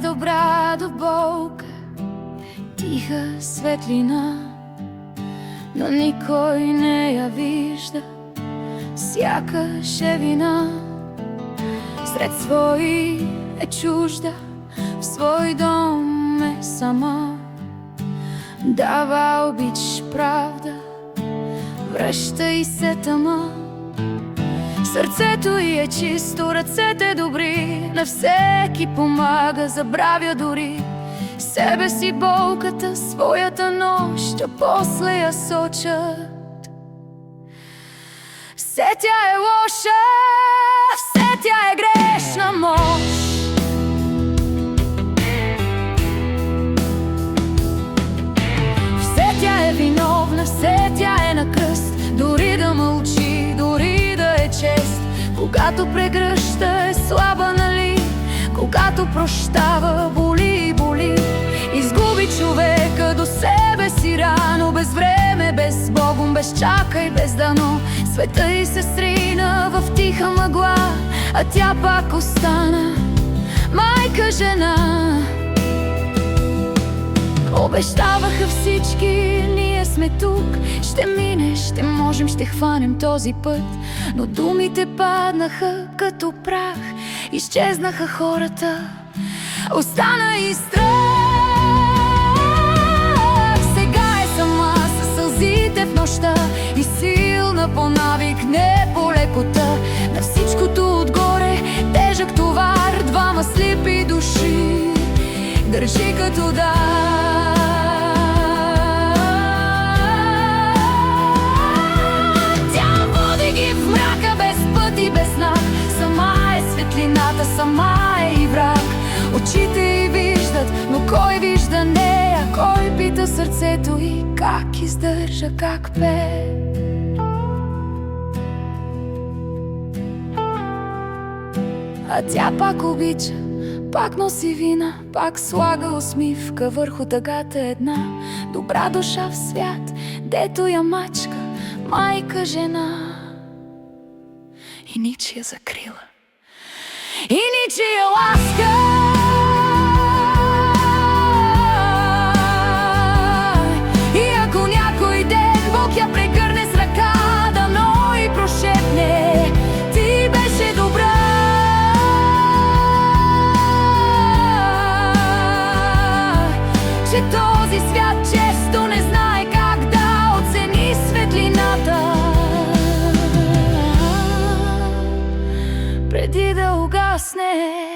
е добра до болка, тиха светлина, но никой не я вижда, сякаш е вина. Сред свои е чужда, в свой дом е сама. Дава обич правда, връщай се тъма. Сърцето й е чисто, ръцете добри, на всеки помага, забравя дори себе си болката, своята нощ, а после я сочат. Все тя е лоша, все тя е грешна мощ. Все тя е виновна, все тя е на кръст, дори да мълчи, дори да е чест. Когато прегръща е слаба, нали? Когато прощава, боли и боли. Изгуби човека до себе си рано, без време, без Богом, без чакай, без дано. Света й се срина в тиха мъгла, а тя пак остана майка, жена. Обещаваха всички, ние сме тук, ще мине, ще можем, ще хванем този път. Но думите паднаха като прах, изчезнаха хората, остана и страх. Сега е сама със сълзите в нощта и силна по навик, не по лекота. На всичкото отгоре тежък товар, двама слепи души държи като дар. Тя води ги в мрака, без път и без знак. Сама е светлината, сама е и враг. Очите й виждат, но кой вижда нея? Кой пита сърцето й как издържа, как пее? А тя пак обича, пак носи вина, пак слага усмивка върху тъгата една. Добра душа в свят, дето я мачка, майка, жена и ничия закрила, и ничия ласка. И ако някой ден Бог я прегърне с ръка, дано и прошепне: ти беше добра. Че този свят често не знае как да оцени светлината, преди да угасне.